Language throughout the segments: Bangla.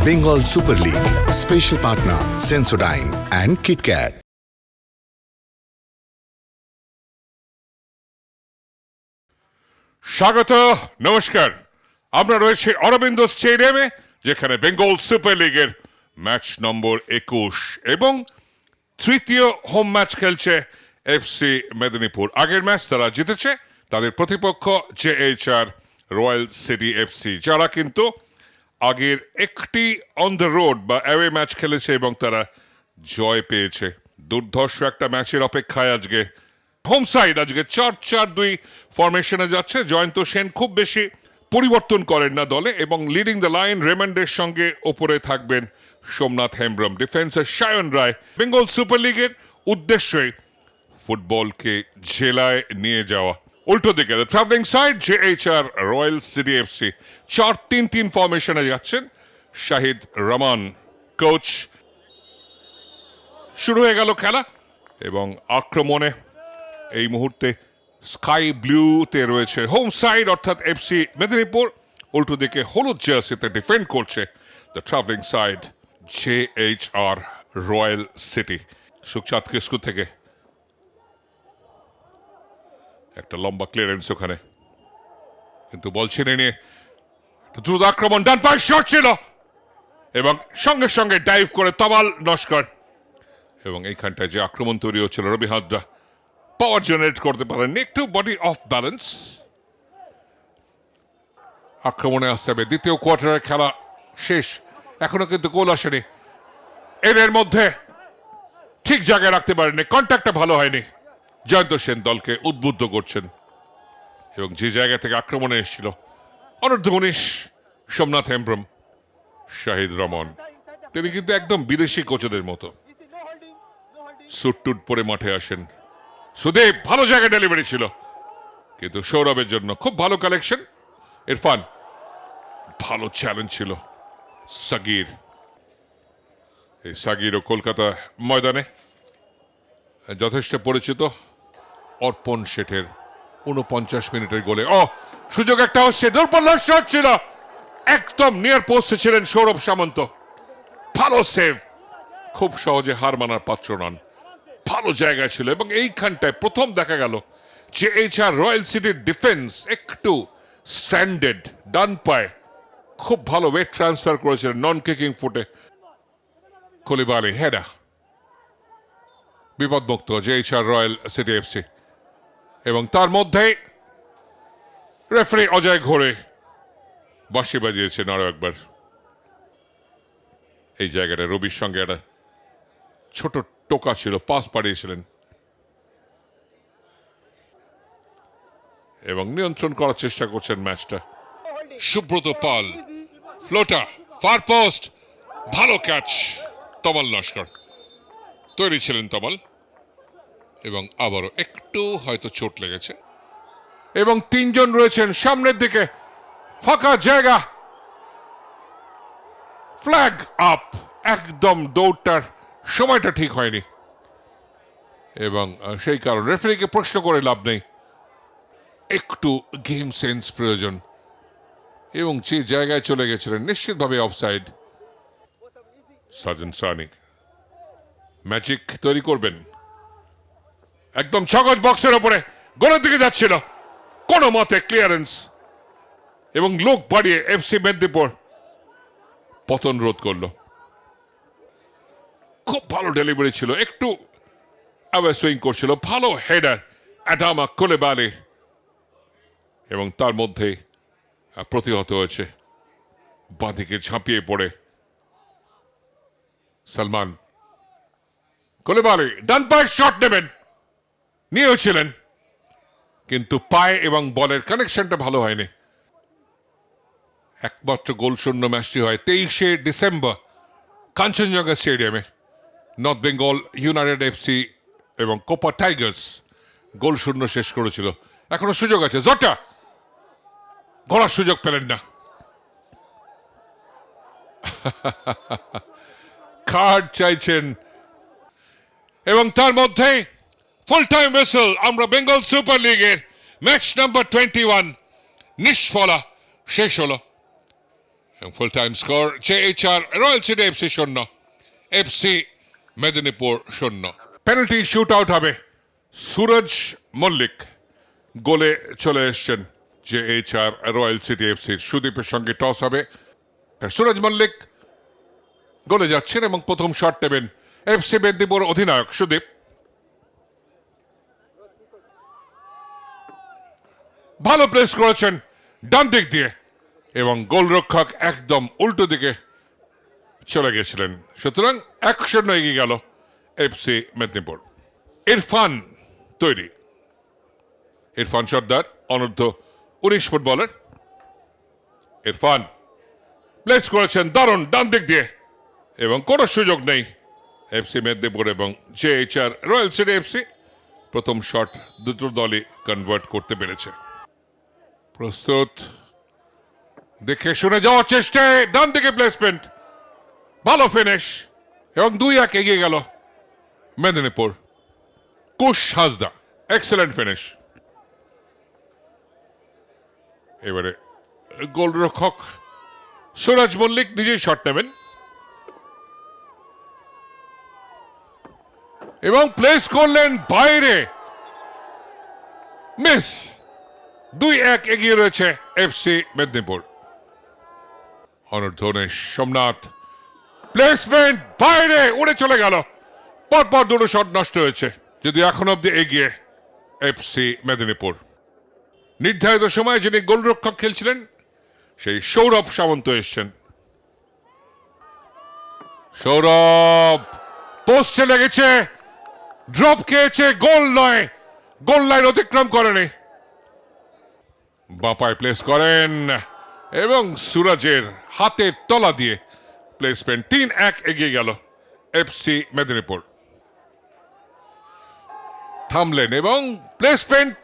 Bengal Super League. Special partner Sensodyne and KitKat. স্বাগত, নমস্কার। আমরা রয়েছে অরবিন্দ স্টেডিয়ামে, যেখানে বেঙ্গল সুপার লিগের ম্যাচ নম্বর 21 এবং তৃতীয় হোম ম্যাচ খেলছে এফসি মেদিনীপুর। আগের ম্যাচ তারা জিতেছে, তাদের প্রতিপক্ষ জেএইচআর রয়্যাল সিটি এফসি, যারা কিন্তু আগের একটি অন দ্য রোড বা অ্যাওয়ে ম্যাচ খেলেছে এবং তারা জয় পেয়েছে। দুর্ধর্ষ একটা ম্যাচের অপেক্ষায় আজকে হোম সাইড আজকে 4-4-2 ফরমেশনে যাচ্ছে। জয়ন্ত সেন খুব বেশি পরিবর্তন করেন না দলে, এবং লিডিং দ্য লাইন রেমন্ডের সঙ্গে ওপরে থাকবেন সোমনাথ হেমব্রম, ডিফেন্সে সায়ন রায়। বেঙ্গল সুপার লিগের উদ্দেশ্যে ফুটবলকে জেলায় নিয়ে যাওয়া। উল্টো দিকে traveling side JHR royal city FC 4-3-3 ফরমেশনে যাচ্ছেন শাহিদ রহমান কোচ। শুরু হয়ে গেল খেলা এবং আক্রমণে এই মুহূর্তে স্কাই ব্লুতে রয়েছে হোম সাইড অর্থাৎ এফসি মেদিনীপুর। উল্টো দিকে হলুদ জার্সিতে ডিফেন্ড করছে the traveling side JHR royal city. Sukhchand Kisku থেকে একটা লম্বা ক্লিয়ারেন্স ওখানে, কিন্তু বল ছিনে নিয়ে দ্রুত আক্রমণ, ডান পায়ে শট ছিল এবং সঙ্গে সঙ্গে ডাইভ করে তমাল নস্কর। এবং এইখানটায় যে আক্রমণ তৈরি হচ্ছিল, রবি হাদরা পাওয়ার জেনারেট করতে পারেননি, একটু বডি অফ ব্যালেন্স। আক্রমণে আসতে হবে, দ্বিতীয় কোয়ার্টারের খেলা শেষ, এখনো কিন্তু গোল আসেনি। এর মধ্যে ঠিক জায়গায় রাখতে পারেননি, কন্ট্যাক্টটা ভালো হয়নি। জয়ন্ত সেন দলকে উদ্বুদ্ধ করছেন এবং যে জায়গা থেকে আক্রমণে এসেছিল অনূর্ধ্ব 19 সোমনাথ হেমব্রম, শাহিদ রহমান, তিনি কিন্তু একদম বিদেশি কোচদের মতো স্যুট টুট পরে মাঠে আসেন। সুদীপ ভালো জায়গায় ডেলিভারি ছিল, কিন্তু সৌরভের জন্য খুব ভালো কালেকশন। ইরফান ভালো চ্যালেঞ্জ ছিল। সাগির, এই সাগিরও কলকাতা ময়দানে যথেষ্ট পরিচিত। অর্পণ শেঠের 49 মিনিটের গোলে সুযোগ একটা হচ্ছে, দুর্বল শট ছিল, একদম নিয়ার পোস্টে ছিলেন সৌরভ সামন্ত। ভালো সেভ, খুব সহজে হার মানার পাত্র নন, ভালো জায়গায় ছিল। এবং এইখানটায় প্রথম দেখা গেল যে এইচআর রয়্যাল সিটির ডিফেন্স একটু স্ট্যান্ডার্ড, ডান পায়ে খুব ভালো ওয়েট ট্রান্সফার করেছিলেন নন কিকিং ফুটে। কলিবালি হেডা বিপদমুক্ত জেএইচআর রয়্যাল সিটি এফসি, এবং তার মধ্যেই রেফারি অজয় ঘোরে বাঁশি বাজিয়েছেন আরো একবার। এই জায়গাটা রবির সঙ্গে একটা ছোট টোকা ছিল, পাস পাঠিয়েছিলেন এবং নিয়ন্ত্রণ করার চেষ্টা করছেন ম্যাচটা। সুব্রত পাল, ফ্লোটা, ফার পোস্ট, ভালো ক্যাচ, তমাল নস্কর। তৈরি ছিলেন তমাল, এবং আবারও একটু হয়তো চোট লেগেছে। এবং তিনজন রয়েছেন সামনের দিকে, ফাঁকা জায়গা, ফ্ল্যাগ আপ, একদম দৌড়টার সময়টা ঠিক হয়নি, এবং সেই কারণ রেফারিকে প্রশ্ন করে লাভ নেই, একটু গেম সেন্স প্রয়োজন। এবং যে জায়গায় চলে গেছিলেন নিশ্চিতভাবে অফসাইড। সাজন সানি ম্যাজিক তৈরি করবেন, একদম ছগজ বক্সের ওপরে গোলের দিকে যাচ্ছিল, কোন মতে ক্লিয়ারেন্স এবং লোক বাড়িয়ে এফসি মেদিনীপুর পতন রোধ করলো। খুব ভালো ডেলিভারি ছিল, একটু অ্যাওয়ে সুইং করছিল, ভালো হেডার অ্যাডামা কোলেবালি, এবং তার মধ্যে প্রতিহত হয়েছে বাঁদিকে ঝাঁপিয়ে পড়ে সালমান। কোলেবালি ডান পায়ের শট নেবেন, নিয়েছিলেন, কিন্তু পায়ে এবং বলের কানেকশনটা ভালো হয়নি। একমাত্র গোল শূন্য ম্যাচটি হয় 23শে ডিসেম্বর কাঞ্চনজঙ্ঘা স্টেডিয়ামে। নর্থ বেঙ্গল ইউনাইটেড এফসি এবং কোপা টাইগার্স গোল শূন্য শেষ করেছিল। এখনো সুযোগ আছে, জটা গড়ার সুযোগ পেলেন না। কার্ড চাইছেন, এবং তার মধ্যে ফুল টাইম ওয়েসেল। আমরা বেঙ্গল সুপার লিগের ম্যাচ নাম্বার 21 নিষ্ফলা শেষ হলো, full time score JHR royal city FC 0, FC Medinipur 0। Penalty shoot out হবে। সুরজ মল্লিক গোলে চলে এসছেন JHR রয়্যাল সিটি FC। সুদীপের সঙ্গে টস হবে। সুরজ মল্লিক গোলে যাচ্ছেন এবং প্রথম শট নেবেন FC মেদিনীপুর অধিনায়ক সুদীপ। ভালো প্লেস করেছেন ডান দিক দিয়ে এবং গোলরক্ষক একদম উল্টো দিকে চলে গেছিলেন। সুতরাং 1-0 এগিয়ে গেল FC মেদিনীপুর। ইরফান তৈরি, ইরফান সর্দার অনূর্ধ্ব 19 ফুটবলার। ইরফান প্লেস করেছেন দারুণ ডান দিক দিয়ে এবং কোনো সুযোগ নেই FC মেদিনীপুর এবং JHR রয়্যাল সিটি FC। প্রথম শট দুটো দলই কনভার্ট করতে পেরেছে। প্রস্তুত, দেখে শুনে যাওয়ার চেষ্টায় ডান দিকে প্লেসমেন্ট, ভালো ফিনিশ এবং 2-1 এগিয়ে গেল মেদিনীপুর। কুশ হাসদা এক্সেলেন্ট ফিনিশ। এবারে গোলরক্ষক সুরজ মল্লিক নিজেই শট নেবেন এবং প্লেস করলেন বাইরে, মিস। 2-1 এগিয়ে রয়েছে FC মেদিনীপুর। অনূর্ধ্ব 19 সোমনাথ, প্লেসমেন্ট বাইরে উড়ে চলে গেল। পরপর দুটো শট নষ্ট হয়েছে, যদি এখন অব্দি এগিয়ে FC মেদিনীপুর। নির্ধারিত সময়ে যিনি গোলরক্ষক খেলছিলেন সেই সৌরভ সামন্ত এসছেন। সৌরভ পোস্টে লেগেছে, ড্রপ খেয়েছে, গোল নয়, গোল লাইন অতিক্রম করেনি। বাপায় প্লেস করেন এবং সুরজের হাতের তলা দিয়ে প্লেসমেন্ট। 3-1 এগিয়ে গেল FC মেদিনীপুর। থামলেন এবং প্লেসমেন্ট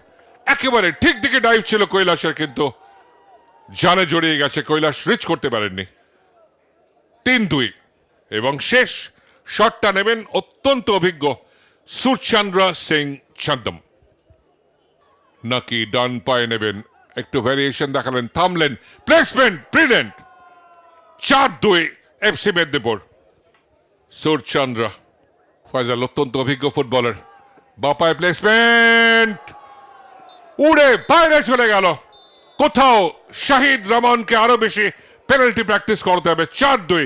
একেবারে ঠিক দিকে ডাইভ ছিল কৈলাসের, কিন্তু জানে জড়িয়ে গেছে, কৈলাস রিচ করতে পারেননি। 3-2 এবং শেষ শটটা নেবেন অত্যন্ত অভিজ্ঞ সুরচন্দ্র সিং চান্দম। নাকি ডান পায়ে নেবেন, একটু ভ্যারিয়েশন দেখালেন, থামলেন, placement brilliant. 4-2 FC Medinipur. Surchandra Faizal অত্যন্ত অভিজ্ঞ ফুটবলার, বাপায় প্লেসমেন্ট, উড়ে বাইরে চলে গেল। কোথাও শাহিদ রহমানকে আরো বেশি পেনাল্টি প্র্যাকটিস করতে হবে। 4-2।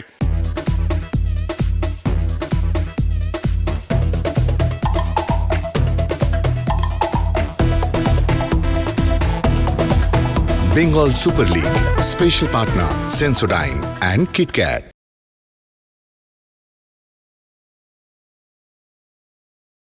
Bengal Super League. Special partner Sensodyne and KitKat.